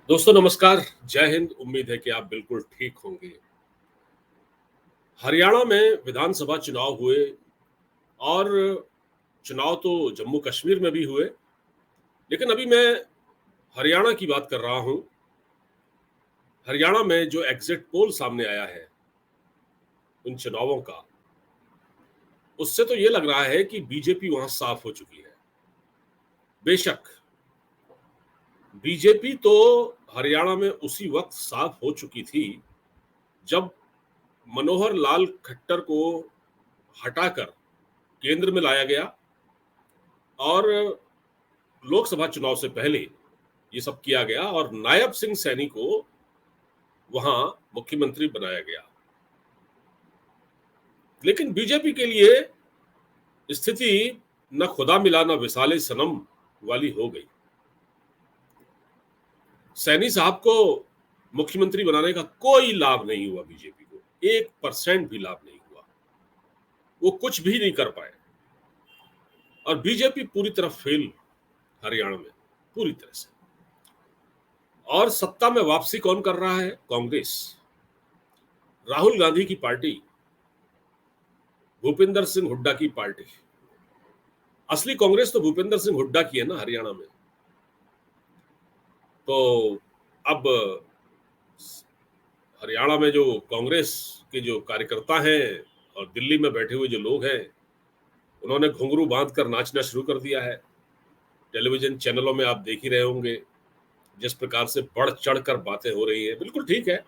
दोस्तों नमस्कार, जय हिंद। उम्मीद है कि आप बिल्कुल ठीक होंगे। हरियाणा में विधानसभा चुनाव हुए और चुनाव तो जम्मू कश्मीर में भी हुए, लेकिन अभी मैं हरियाणा की बात कर रहा हूं। हरियाणा में जो एग्जिट पोल सामने आया है उन चुनावों का, उससे तो ये लग रहा है कि बीजेपी वहां साफ हो चुकी है। बेशक बीजेपी तो हरियाणा में उसी वक्त साफ हो चुकी थी जब मनोहर लाल खट्टर को हटाकर केंद्र में लाया गया और लोकसभा चुनाव से पहले ये सब किया गया और नायब सिंह सैनी को वहां मुख्यमंत्री बनाया गया। लेकिन बीजेपी के लिए स्थिति न खुदा मिला न विसाले सनम वाली हो गई। सैनी साहब को मुख्यमंत्री बनाने का कोई लाभ नहीं हुआ, बीजेपी को 1% भी लाभ नहीं हुआ। वो कुछ भी नहीं कर पाए और बीजेपी पूरी तरह फेल हरियाणा में, पूरी तरह से। और सत्ता में वापसी कौन कर रहा है? कांग्रेस, राहुल गांधी की पार्टी, भूपिंदर सिंह हुड्डा की पार्टी। असली कांग्रेस तो भूपिंदर सिंह हुड्डा की है ना हरियाणा में। तो अब हरियाणा में जो कांग्रेस के जो कार्यकर्ता हैं और दिल्ली में बैठे हुए जो लोग हैं, उन्होंने घुंघरू बांध कर नाचना शुरू कर दिया है। टेलीविजन चैनलों में आप देख ही रहे होंगे जिस प्रकार से बढ़ चढ़ कर बातें हो रही हैं। बिल्कुल ठीक है,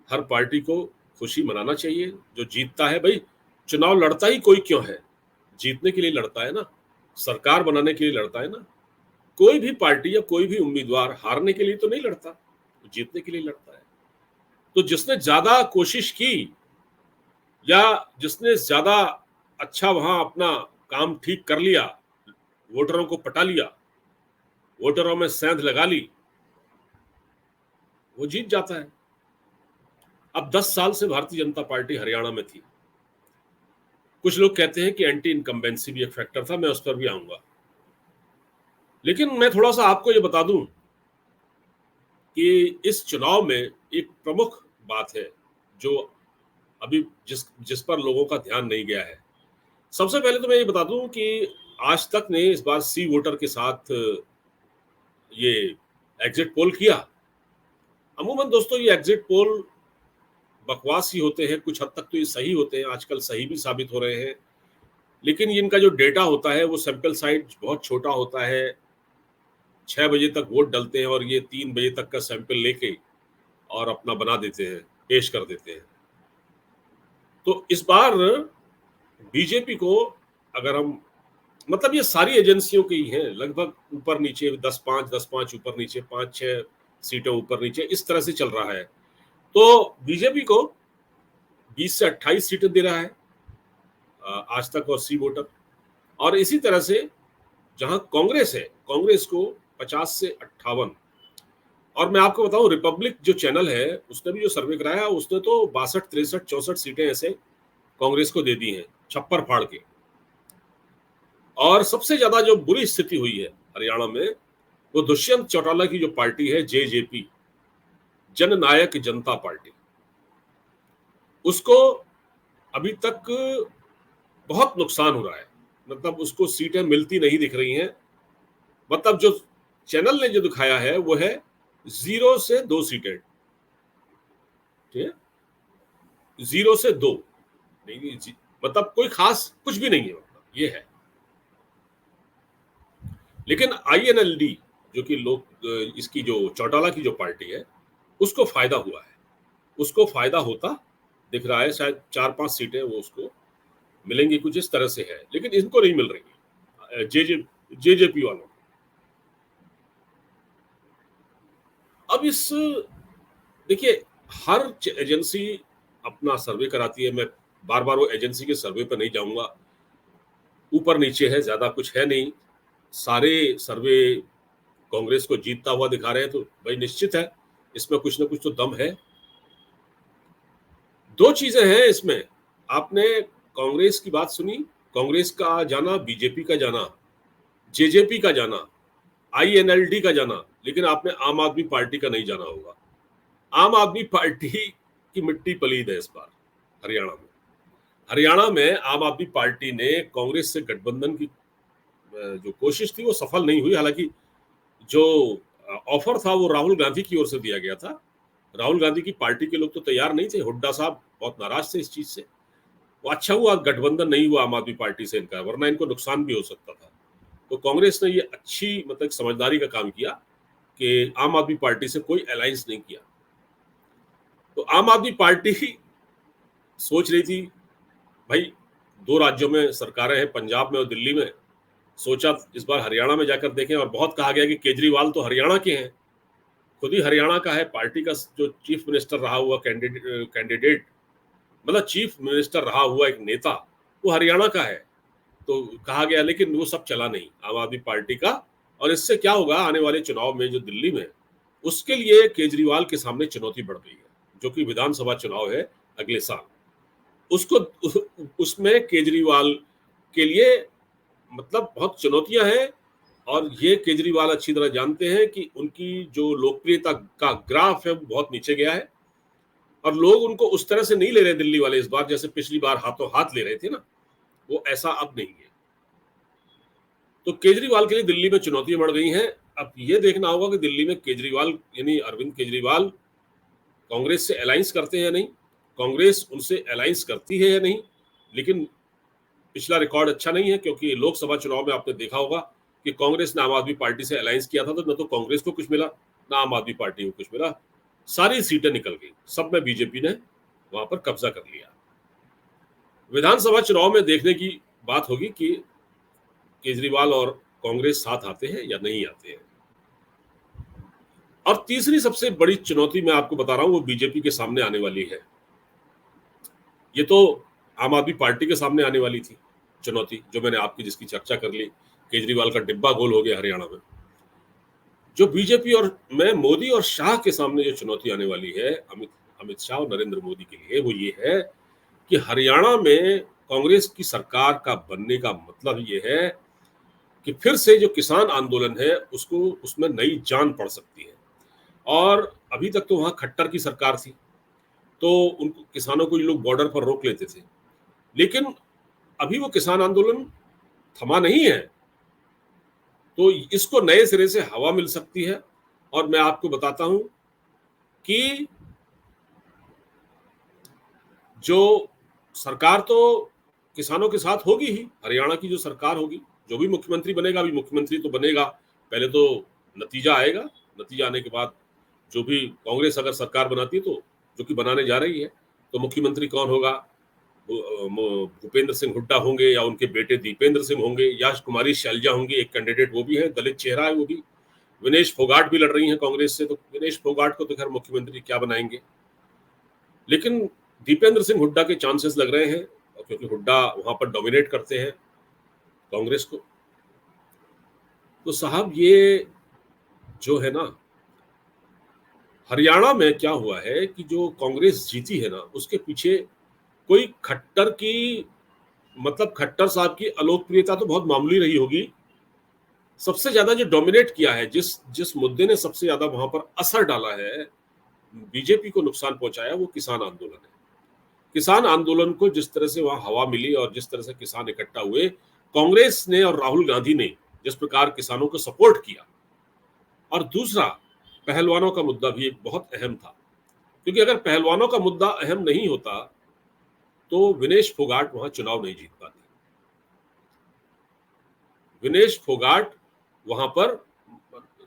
हर पार्टी को खुशी मनाना चाहिए। जो जीतता है, भाई चुनाव लड़ता ही कोई क्यों है? जीतने के लिए लड़ता है ना, सरकार बनाने के लिए लड़ता है ना। कोई भी पार्टी या कोई भी उम्मीदवार हारने के लिए तो नहीं लड़ता, जीतने के लिए लड़ता है। तो जिसने ज्यादा कोशिश की या जिसने ज्यादा अच्छा वहां अपना काम ठीक कर लिया, वोटरों को पटा लिया, वोटरों में सेंध लगा ली, वो जीत जाता है। अब 10 साल से भारतीय जनता पार्टी हरियाणा में थी। कुछ लोग कहते हैं कि एंटी इनकम्बेंसी भी एक फैक्टर था, मैं उस पर भी आऊंगा। लेकिन मैं थोड़ा सा आपको ये बता दूं कि इस चुनाव में एक प्रमुख बात है जो अभी जिस जिस पर लोगों का ध्यान नहीं गया है। सबसे पहले तो मैं ये बता दूं कि आज तक ने इस बार सी वोटर के साथ ये एग्जिट पोल किया। अमूमन दोस्तों ये एग्जिट पोल बकवास ही होते हैं, कुछ हद तक तो ये सही होते हैं, आजकल सही भी साबित हो रहे हैं। लेकिन इनका जो डेटा होता है वो सैंपल साइज बहुत छोटा होता है। 6 बजे तक वोट डलते हैं और ये 3 बजे तक का सैंपल लेके और अपना बना देते हैं, पेश कर देते हैं। तो इस बार बीजेपी को अगर हम, मतलब ये सारी एजेंसियों की ही हैं लगभग, ऊपर नीचे 10-5 ऊपर नीचे 5-6 सीटें ऊपर नीचे इस तरह से चल रहा है। तो बीजेपी को 20 से 28 सीटें दे रहा है आज तक और सी वोटर। और इसी तरह से जहां कांग्रेस है, कांग्रेस को 50 से 58। और मैं आपको बताऊं, रिपब्लिक जो चैनल है उसने भी जो सर्वे कराया उसने तो 62, 63, 64 सीटें ऐसे कांग्रेस को दे दी हैं, छप्पर फाड़ के। और सबसे ज्यादा जो बुरी स्थिति हुई है हरियाणा में वो दुष्यंत चौटाला की जो पार्टी है, जेजेपी, जननायक जनता पार्टी, उसको अभी तक बहुत नुकसान हो रहा है। मतलब उसको सीटें मिलती नहीं दिख रही हैं। मतलब जो चैनल ने जो दिखाया है वो है 0 से 2 सीटें, ठीक है, 0 से 2 नहीं, मतलब कोई खास कुछ भी नहीं है, मतलब ये है। लेकिन आईएनएलडी जो कि लोग, इसकी जो चौटाला की जो पार्टी है, उसको फायदा हुआ है, उसको फायदा होता दिख रहा है। शायद 4-5 सीटें वो उसको मिलेंगी, कुछ इस तरह से है। लेकिन इनको नहीं मिल रही जेजेपी वालों को। अब इस, देखिए, हर एजेंसी अपना सर्वे कराती है। मैं बार बार वो एजेंसी के सर्वे पर नहीं जाऊंगा, ऊपर नीचे है, ज्यादा कुछ है नहीं। सारे सर्वे कांग्रेस को जीतता हुआ दिखा रहे हैं, तो भाई निश्चित है इसमें कुछ ना कुछ तो दम है। दो चीजें हैं इसमें। आपने कांग्रेस की बात सुनी, कांग्रेस का जाना, बीजेपी का जाना, जेजेपी का जाना, आईएनएलडी का जाना, लेकिन आपने आम आदमी पार्टी का नहीं जाना होगा। आम आदमी पार्टी की मिट्टी पलीद है इस बार हरियाणा में। हरियाणा में आम आदमी पार्टी ने कांग्रेस से गठबंधन की जो कोशिश थी वो सफल नहीं हुई। हालांकि जो ऑफर था वो राहुल गांधी की ओर से दिया गया था। राहुल गांधी की पार्टी के लोग तो तैयार नहीं थे, हुड्डा साहब बहुत नाराज थे इस चीज से। वो अच्छा हुआ गठबंधन नहीं हुआ आम आदमी पार्टी से इनका, वरना इनको नुकसान भी हो सकता था। तो कांग्रेस ने ये अच्छी मतलब समझदारी का काम किया कि आम आदमी पार्टी से कोई अलायंस नहीं किया। तो आम आदमी पार्टी सोच रही थी भाई, दो राज्यों में सरकारें हैं, पंजाब में और दिल्ली में, सोचा इस बार हरियाणा में जाकर देखें। और बहुत कहा गया कि केजरीवाल तो हरियाणा के हैं, खुद ही हरियाणा का है, पार्टी का जो चीफ मिनिस्टर रहा हुआ कैंडिडेट मतलब चीफ मिनिस्टर रहा हुआ एक नेता वो हरियाणा का है। तो कहा गया, लेकिन वो सब चला नहीं आम आदमी पार्टी का। और इससे क्या होगा, आने वाले चुनाव में जो दिल्ली में, उसके लिए केजरीवाल के सामने चुनौती बढ़ गई है, जो कि विधानसभा चुनाव है अगले साल। उसको उसमें केजरीवाल के लिए मतलब बहुत चुनौतियां हैं। और ये केजरीवाल अच्छी तरह जानते हैं कि उनकी जो लोकप्रियता का ग्राफ है वो बहुत नीचे गया है। और लोग उनको उस तरह से नहीं ले रहे दिल्ली वाले इस बार, जैसे पिछली बार हाथों हाथ ले रहे थे ना, वो ऐसा अब नहीं है। तो केजरीवाल के लिए दिल्ली में चुनौतियां बढ़ गई हैं। अब ये देखना होगा कि दिल्ली में केजरीवाल यानी अरविंद केजरीवाल कांग्रेस से अलायंस करते हैं या नहीं, कांग्रेस उनसे अलायंस करती है या नहीं। लेकिन पिछला रिकॉर्ड अच्छा नहीं है, क्योंकि लोकसभा चुनाव में आपने देखा होगा कि कांग्रेस ने आम आदमी पार्टी से अलायंस किया था, तो न तो कांग्रेस को कुछ मिला ना आम आदमी पार्टी को कुछ मिला। सारी सीटें निकल गई, सब में बीजेपी ने वहां पर कब्जा कर लिया। विधानसभा चुनाव में देखने की बात होगी कि केजरीवाल और कांग्रेस साथ आते हैं या नहीं आते हैं। और तीसरी सबसे बड़ी चुनौती मैं आपको बता रहा हूं, वो बीजेपी के सामने आने वाली है। ये तो आम आदमी पार्टी के सामने आने वाली थी चुनौती, जो मैंने आपकी जिसकी चर्चा कर ली, केजरीवाल का डिब्बा गोल हो गया हरियाणा में। जो बीजेपी और मैं मोदी और शाह के सामने जो चुनौती आने वाली है, अमित शाह और नरेंद्र मोदी के लिए, वो ये है कि हरियाणा में कांग्रेस की सरकार का बनने का मतलब ये है कि फिर से जो किसान आंदोलन है उसको उसमें नई जान पड़ सकती है। और अभी तक तो वहां खट्टर की सरकार थी, तो उनको किसानों को ये लोग बॉर्डर पर रोक लेते थे। लेकिन अभी वो किसान आंदोलन थमा नहीं है, तो इसको नए सिरे से हवा मिल सकती है। और मैं आपको बताता हूं कि जो सरकार तो किसानों के साथ होगी ही, हरियाणा की जो सरकार होगी, जो भी मुख्यमंत्री बनेगा, अभी मुख्यमंत्री तो बनेगा, पहले तो नतीजा आएगा, नतीजा आने के बाद जो भी कांग्रेस अगर सरकार बनाती है, तो जो कि बनाने जा रही है, तो मुख्यमंत्री कौन होगा, भूपेंद्र सिंह हुड्डा होंगे या उनके बेटे दीपेंद्र सिंह होंगे या कुमारी शैलजा होंगी, एक कैंडिडेट वो भी है, दलित चेहरा है वो भी। विनेश फोगाट भी लड़ रही हैं कांग्रेस से, तो विनेश फोगाट को तो खैर मुख्यमंत्री क्या बनाएंगे, लेकिन दीपेंद्र सिंह हुड्डा के चांसेस लग रहे हैं, क्योंकि हुड्डा वहां पर डोमिनेट करते हैं कांग्रेस को। तो साहब ये जो है ना, हरियाणा में क्या हुआ है कि जो कांग्रेस जीती है ना, उसके पीछे कोई खट्टर की मतलब खट्टर साहब की अलोकप्रियता तो बहुत मामूली रही होगी। सबसे ज्यादा जो डोमिनेट किया है, जिस जिस मुद्दे ने सबसे ज्यादा वहां पर असर डाला है, बीजेपी को नुकसान पहुंचाया, वो किसान आंदोलन है। किसान आंदोलन को जिस तरह से वहां हवा मिली और जिस तरह से किसान इकट्ठा हुए, कांग्रेस ने और राहुल गांधी ने जिस प्रकार किसानों को सपोर्ट किया। और दूसरा, पहलवानों का मुद्दा भी एक बहुत अहम था, क्योंकि अगर पहलवानों का मुद्दा अहम नहीं होता तो विनेश फोगाट वहां चुनाव नहीं जीत पाते। विनेश फोगाट वहां पर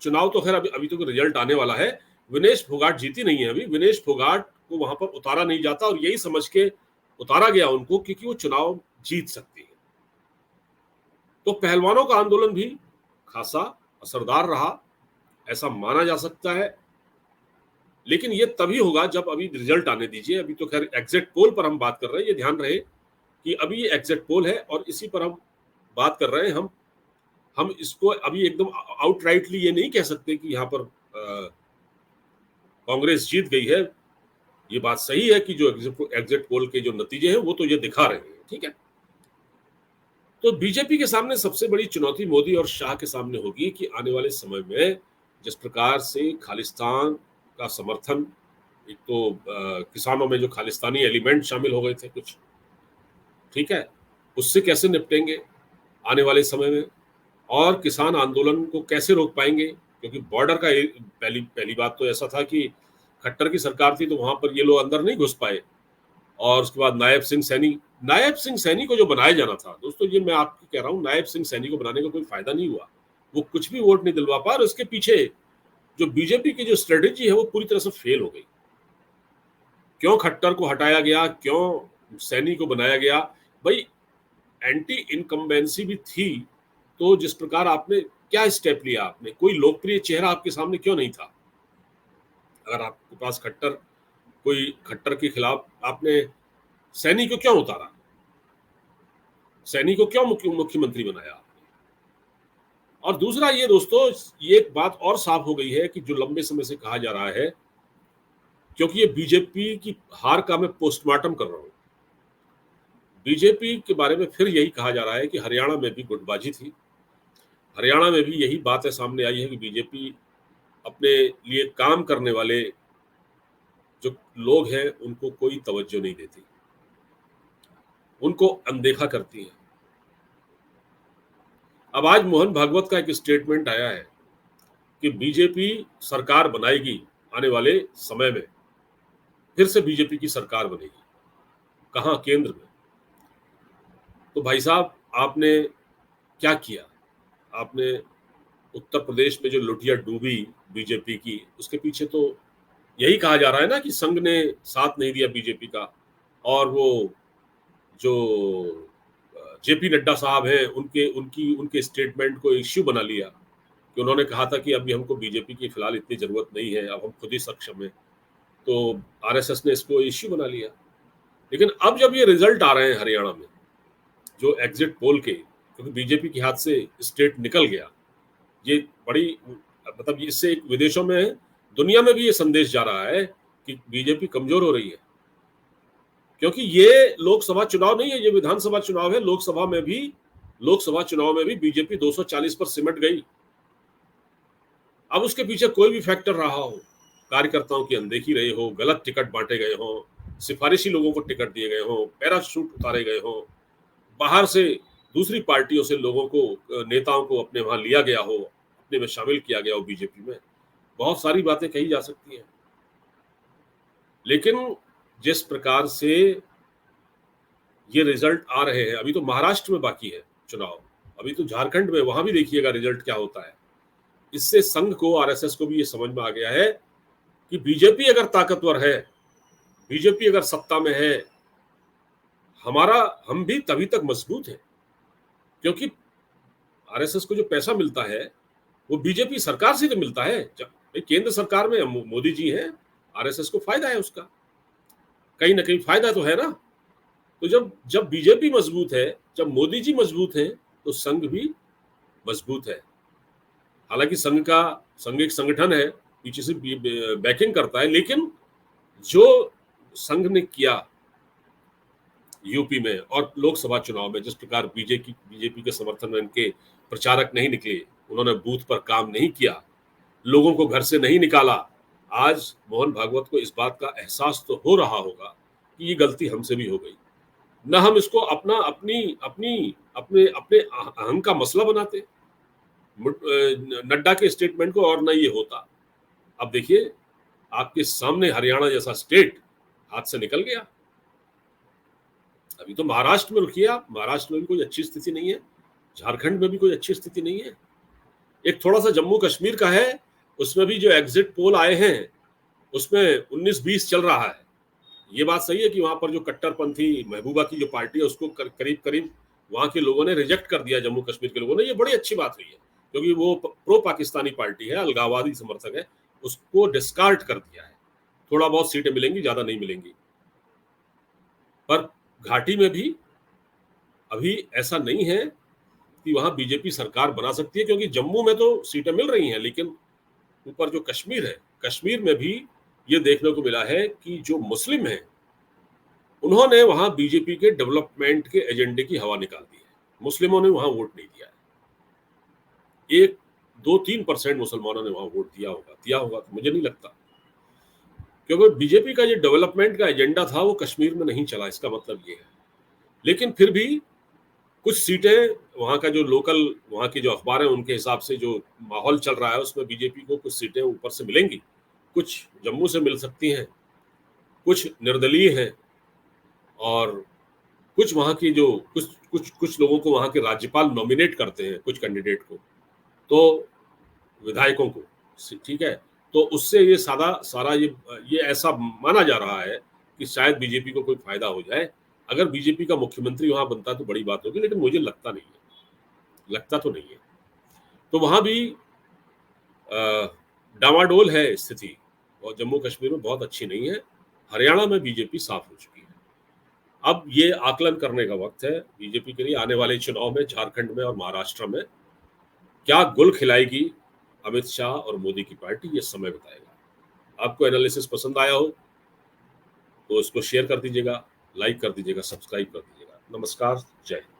चुनाव तो खैर अभी तो रिजल्ट आने वाला है, विनेश फोगाट जीती नहीं है अभी। विनेश फोगाट को वहां पर उतारा नहीं जाता, और यही समझ के उतारा गया उनको क्योंकि वो चुनाव जीत सकती है। तो पहलवानों का आंदोलन भी खासा असरदार रहा, ऐसा माना जा सकता है। लेकिन ये तभी होगा जब अभी रिजल्ट आने दीजिए। अभी तो खैर एग्जिट पोल पर हम बात कर रहे हैं, ये ध्यान रहे कि अभी ये एग्जिट पोल है और इसी पर हम बात कर रहे हैं। हम इसको अभी एकदम आउटराइटली ये नहीं कह सकते कि यहाँ पर कांग्रेस जीत गई है। ये बात सही है कि जो एग्जिट पोल के जो नतीजे हैं वो तो ये दिखा रहे हैं, ठीक है। तो बीजेपी के सामने सबसे बड़ी चुनौती मोदी और शाह के सामने होगी कि आने वाले समय में जिस प्रकार से खालिस्तान का समर्थन, एक तो किसानों में जो खालिस्तानी एलिमेंट शामिल हो गए थे कुछ, ठीक है, उससे कैसे निपटेंगे आने वाले समय में, और किसान आंदोलन को कैसे रोक पाएंगे, क्योंकि बॉर्डर का पहली पहली बात तो ऐसा था कि खट्टर की सरकार थी तो वहां पर ये लोग अंदर नहीं घुस पाए। और उसके बाद नायब सिंह सैनी को जो बनाया जाना था दोस्तों, ये मैं आपको कह रहा हूँ, नायब सिंह सैनी को बनाने का कोई फायदा नहीं हुआ। वो कुछ भी वोट नहीं दिलवा पाया, और उसके पीछे जो बीजेपी की जो स्ट्रेटेजी है वो पूरी तरह से फेल हो गई। क्यों खट्टर को हटाया गया, क्यों सैनी को बनाया गया? भाई एंटी इनकम्बेंसी भी थी, तो जिस प्रकार आपने क्या स्टेप लिया, आपने कोई लोकप्रिय चेहरा आपके सामने क्यों नहीं था? अगर आपके पास खट्टर के खिलाफ आपने सैनी को क्यों उतारा, सैनी को क्यों मुख्यमंत्री बनाया आपने? और दूसरा ये दोस्तों, ये एक बात और साफ हो गई है कि जो लंबे समय से कहा जा रहा है, क्योंकि ये बीजेपी की हार का मैं पोस्टमार्टम कर रहा हूं, बीजेपी के बारे में फिर यही कहा जा रहा है कि हरियाणा में भी गुटबाजी थी, हरियाणा में भी यही बातें सामने आई है कि बीजेपी अपने लिए काम करने वाले जो लोग हैं उनको कोई तवज्जो नहीं देती, उनको अनदेखा करती है। अब आज मोहन भागवत का एक स्टेटमेंट आया है कि बीजेपी सरकार बनाएगी आने वाले समय में, फिर से बीजेपी की सरकार बनेगी, कहां? केंद्र में। तो भाई साहब, आपने क्या किया? आपने उत्तर प्रदेश में जो लुटिया डूबी बीजेपी की, उसके पीछे तो यही कहा जा रहा है ना कि संघ ने साथ नहीं दिया बीजेपी का, और वो जो जेपी नड्डा साहब हैं उनके स्टेटमेंट को इश्यू बना लिया कि उन्होंने कहा था कि अभी हमको बीजेपी की फिलहाल इतनी जरूरत नहीं है, अब हम खुद ही सक्षम है। तो आरएसएस ने इसको इश्यू बना लिया। लेकिन अब जब ये रिजल्ट आ रहे हैं हरियाणा में, जो एग्जिट पोल के, क्योंकि बीजेपी के हाथ से स्टेट निकल गया, ये बड़ी मतलब इससे एक विदेशों में, दुनिया में भी ये संदेश जा रहा है कि बीजेपी कमजोर हो रही है, क्योंकि ये लोकसभा चुनाव नहीं है, ये विधानसभा चुनाव है। लोकसभा चुनाव में भी बीजेपी 240 पर सिमट गई। अब उसके पीछे कोई भी फैक्टर रहा हो, कार्यकर्ताओं की अनदेखी रही हो, गलत टिकट बांटे गए हो, सिफारिशी लोगों को टिकट दिए गए हो, पैराशूट उतारे गए हो, बाहर से दूसरी पार्टियों से लोगों को, नेताओं को अपने वहां लिया गया हो, अपने में शामिल किया गया हो बीजेपी में, बहुत सारी बातें कही जा सकती हैं। लेकिन जिस प्रकार से ये रिजल्ट आ रहे हैं, अभी तो महाराष्ट्र में बाकी है चुनाव, अभी तो झारखंड में, वहां भी देखिएगा रिजल्ट क्या होता है। इससे संघ को, आरएसएस को भी ये समझ में आ गया है कि बीजेपी अगर ताकतवर है, बीजेपी अगर सत्ता में है, हम भी तभी तक मजबूत है, क्योंकि आरएसएस को जो पैसा मिलता है वो बीजेपी सरकार से तो मिलता है। जब केंद्र सरकार में मोदी जी हैं, आरएसएस को फायदा है उसका, कहीं ना कहीं फायदा तो है ना। तो जब जब बीजेपी मजबूत है, जब मोदी जी मजबूत हैं, तो संघ भी मजबूत है। हालांकि संघ एक संगठन है, पीछे से बैकिंग करता है, लेकिन जो संघ ने किया यूपी में और लोकसभा चुनाव में, जिस प्रकार बीजेपी के समर्थन में इनके प्रचारक नहीं निकले, उन्होंने बूथ पर काम नहीं किया, लोगों को घर से नहीं निकाला, आज मोहन भागवत को इस बात का एहसास तो हो रहा होगा कि ये गलती हमसे भी हो गई। न हम इसको अपना अपनी अपनी अपने अपने अहम का मसला बनाते नड्डा के स्टेटमेंट को, और न ये होता। अब देखिए, आपके सामने हरियाणा जैसा स्टेट हाथ से निकल गया। अभी तो महाराष्ट्र में रुकिए आप, महाराष्ट्र में भी कोई अच्छी स्थिति नहीं है, झारखंड में भी कोई अच्छी स्थिति नहीं है। एक थोड़ा सा जम्मू कश्मीर का है, उसमें भी जो एग्जिट पोल आए हैं उसमें 19-20 चल रहा है। ये बात सही है कि वहां पर जो कट्टरपंथी महबूबा की जो पार्टी है उसको करीब करीब वहां के लोगों ने रिजेक्ट कर दिया, जम्मू कश्मीर के लोगों ने। ये बड़ी अच्छी बात हुई है, क्योंकि वो प्रो पाकिस्तानी पार्टी है, अलगाववादी समर्थक है, उसको डिस्कार्ड कर दिया है। थोड़ा बहुत सीटें मिलेंगी, ज्यादा नहीं मिलेंगी। पर घाटी में भी अभी ऐसा नहीं है कि वहां बीजेपी सरकार बना सकती है, क्योंकि जम्मू में तो सीटें मिल रही हैं, लेकिन ऊपर जो कश्मीर है, कश्मीर में भी ये देखने को मिला है कि जो मुस्लिम हैं उन्होंने वहां बीजेपी के डेवलपमेंट के एजेंडे की हवा निकाल दी है, मुस्लिमों ने वहां वोट नहीं दिया है। एक 2-3% मुसलमानों ने वहां वोट दिया होगा तो मुझे नहीं लगता, क्योंकि बीजेपी का जो डेवलपमेंट का एजेंडा था वो कश्मीर में नहीं चला, इसका मतलब ये है। लेकिन फिर भी कुछ सीटें वहाँ का जो लोकल, वहाँ की जो अखबार है उनके हिसाब से जो माहौल चल रहा है उसमें बीजेपी को कुछ सीटें ऊपर से मिलेंगी, कुछ जम्मू से मिल सकती हैं, कुछ निर्दलीय हैं, और कुछ वहाँ की जो कुछ लोगों को वहाँ के राज्यपाल नॉमिनेट करते हैं, कुछ कैंडिडेट को, तो विधायकों को, ठीक है। तो उससे ये सारा ये ऐसा माना जा रहा है कि शायद बीजेपी को कोई फायदा हो जाए। अगर बीजेपी का मुख्यमंत्री वहां बनता तो बड़ी बात होगी, लेकिन मुझे लगता नहीं है, लगता तो नहीं है। तो वहां भी डामाडोल है स्थिति, और जम्मू कश्मीर में बहुत अच्छी नहीं है। हरियाणा में बीजेपी साफ हो चुकी है। अब ये आकलन करने का वक्त है बीजेपी के लिए, आने वाले चुनाव में झारखंड में और महाराष्ट्र में क्या गुल खिलाएगी अमित शाह और मोदी की पार्टी, ये समय बताएगा। आपको एनालिसिस पसंद आया हो तो इसको शेयर कर दीजिएगा, लाइक कर दीजिएगा, सब्सक्राइब कर दीजिएगा। नमस्कार, जय हिंद।